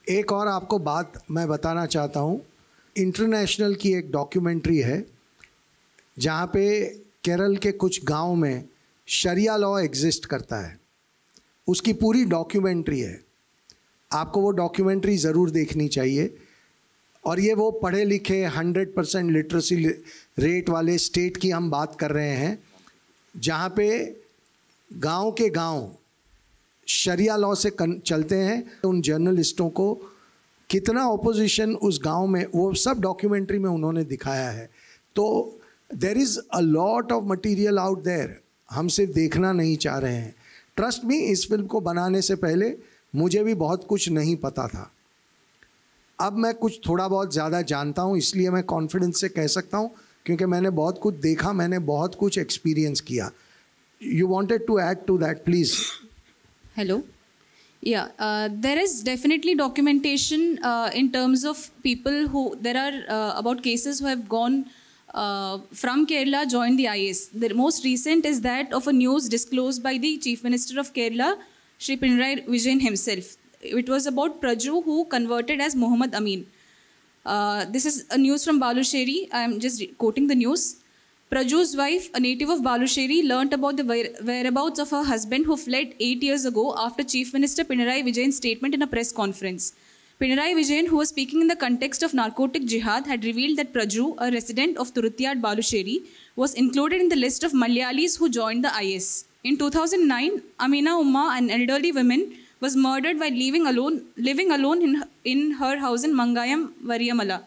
एक और आपको बात मैं बताना चाहता हूँ। इंटरनेशनल की एक डॉक्यूमेंट्री है जहाँ पे केरल के कुछ गांव में शरिया लॉ एग्जिस्ट करता है, उसकी पूरी डॉक्यूमेंट्री है। आपको वो डॉक्यूमेंट्री ज़रूर देखनी चाहिए। और ये वो पढ़े लिखे 100% लिटरेसी रेट वाले स्टेट की हम बात कर रहे हैं जहाँ पे गांव के गांव शरिया लॉ से चलते हैं। उन जर्नलिस्टों को कितना ऑपोजिशन उस गांव में, वो सब डॉक्यूमेंट्री में उन्होंने दिखाया है। तो there is a lot of material out there, हम सिर्फ देखना नहीं चाह रहे हैं। ट्रस्ट मी, इस फिल्म को बनाने से पहले मुझे भी बहुत कुछ नहीं पता था। अब मैं कुछ थोड़ा बहुत ज़्यादा जानता हूँ, इसलिए मैं कॉन्फिडेंस से कह सकता हूँ क्योंकि मैंने बहुत कुछ देखा, मैंने बहुत कुछ एक्सपीरियंस किया। You wanted to add to that, please. Hello. Yeah, there is definitely documentation in terms of people who, there are about cases who have gone from Kerala, joined the IS. The most recent is that of a news disclosed by the Chief Minister of Kerala, Shri Pinarayi Vijayan himself. It was about Praju who converted as Muhammad Amin. This is a news from Balusheri. I am just quoting the news. Praju's wife, a native of Balusheri, learnt about the whereabouts of her husband who fled 8 years ago after Chief Minister Pinarayi Vijayan's statement in a press conference. Pinarayi Vijayan, who was speaking in the context of narcotic jihad, had revealed that Praju, a resident of Turutyad, Balusheri, was included in the list of Malayalis who joined the IS. In 2009, Amina Umma, an elderly woman, was murdered while living alone in her house in Mangayam, Variyamala.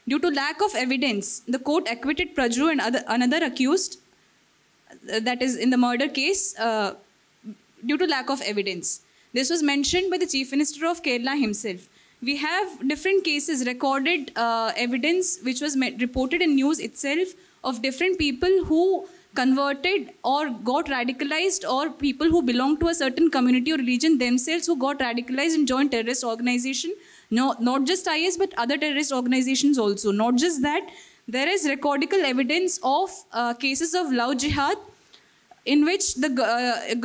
Due to lack of evidence, the court acquitted Praju and another accused, that is in the murder case, due to lack of evidence. This was mentioned by the Chief Minister of Kerala himself. We have different cases, recorded evidence which was reported in news itself of different people who converted or got radicalized, or people who belong to a certain community or religion themselves who got radicalized and joined terrorist organization. No, not just IS, but other terrorist organizations also. Not just that, there is recordical evidence of cases of love jihad in which the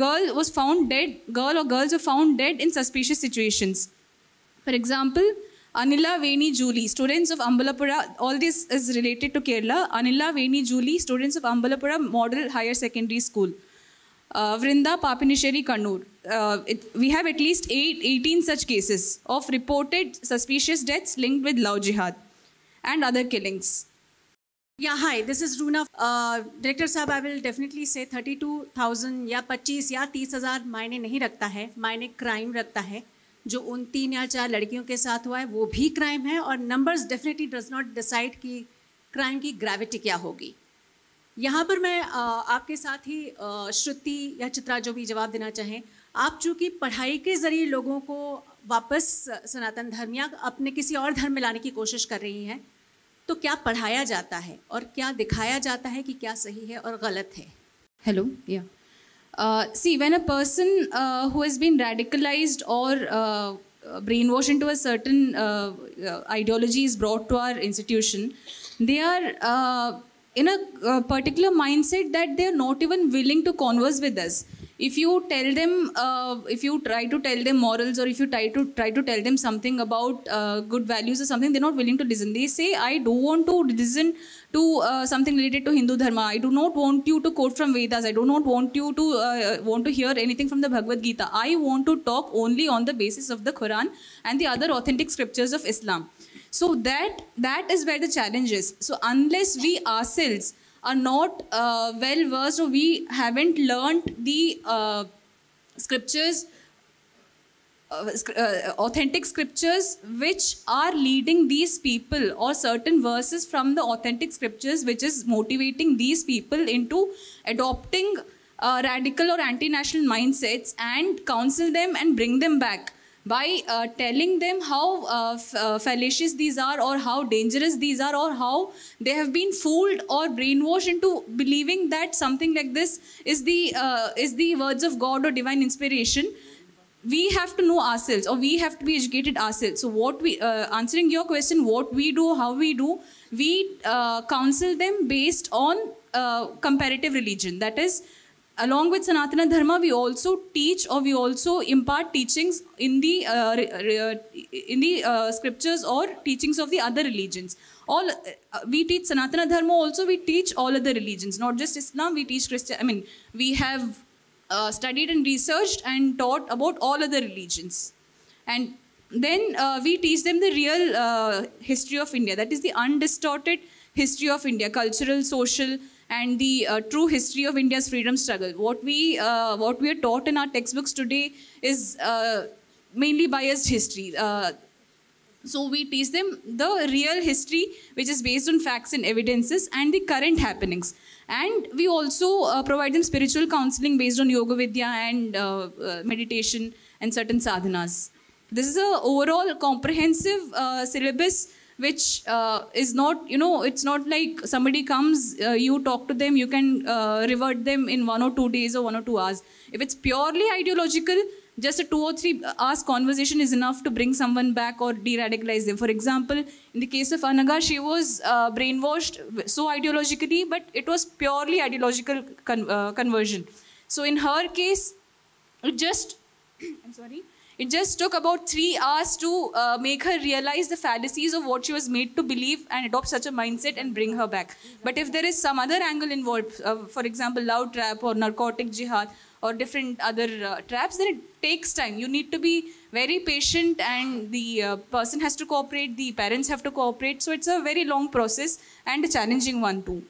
girl was found dead, girl or girls were found dead in suspicious situations. For example, Anila, Veni, Julie, students of Ambalapura, all this is related to Kerala. Anila, Veni, Julie, students of Ambalapura Model Higher Secondary School. Vrinda, Papinisheri, Kannur. We have at least 18 such cases of reported suspicious deaths linked with love jihad and other killings. Yeah, hi, this is Roona. Director Sahab, I will definitely say 32,000 या 25 या 30,000 मायने नहीं रखता है, मायने crime रखता है। जो उन 3 या 4 लड़कियों के साथ हुआ है वो भी क्राइम है, और numbers definitely does not decide कि क्राइम की ग्रेविटी क्या होगी। यहाँ पर मैं आपके साथ ही श्रुति या चित्रा जो भी जवाब देना चाहें, आप चूँकि पढ़ाई के ज़रिए लोगों को वापस सनातन धर्म या अपने किसी और धर्म में लाने की कोशिश कर रही हैं, तो क्या पढ़ाया जाता है और क्या दिखाया जाता है कि क्या सही है और गलत है? Hello, yeah. See, when a person who has been radicalized or brainwashed into a certain ideology is brought to our institution, they are in a particular mindset that they are not even willing to converse with us. If you tell them, if you try to tell them morals, or if you try to tell them something about good values or something, they're not willing to listen. They say, I don't want to listen to something related to Hindu Dharma. I do not want you to quote from Vedas. I do not want you to want to hear anything from the Bhagavad Gita. I want to talk only on the basis of the Quran and the other authentic scriptures of Islam. So that is where the challenge is. So unless we ourselves are not well versed, or we haven't learned the scriptures, authentic scriptures which are leading these people, or certain verses from the authentic scriptures which is motivating these people into adopting radical or anti-national mindsets, and counsel them and bring them back by telling them how fallacious these are, or how dangerous these are, or how they have been fooled or brainwashed into believing that something like this is the words of God or divine inspiration. We have to know ourselves, or we have to be educated ourselves. So what we, answering your question, what we do, how we do, we counsel them based on comparative religion. That is, along with Sanatana Dharma, we also teach or we also impart teachings in the scriptures or teachings of the other religions. All we teach Sanatana Dharma. Also, we teach all other religions, not just Islam. We teach Christian. I mean, we have studied and researched and taught about all other religions, and then we teach them the real history of India. That is the undistorted history of India, cultural, social, and the true history of India's freedom struggle. What we are taught in our textbooks today is mainly biased history. So we teach them the real history, which is based on facts and evidences and the current happenings. And we also provide them spiritual counseling based on Yoga Vidya and meditation and certain sadhanas. This is a overall comprehensive syllabus, which is not, it's not like somebody comes, you talk to them, you can revert them in 1 or 2 days or 1 or 2 hours. If it's purely ideological, just a 2 or 3 hours conversation is enough to bring someone back or de-radicalize them. For example, in the case of Anaga, she was brainwashed so ideologically, but it was purely ideological conversion. So in her case, it just, it just took about 3 hours to make her realize the fallacies of what she was made to believe and adopt such a mindset and bring her back. But if there is some other angle involved, for example, love trap or narcotic jihad or different other traps, then it takes time. You need to be very patient, and the person has to cooperate, the parents have to cooperate. So it's a very long process and a challenging one too.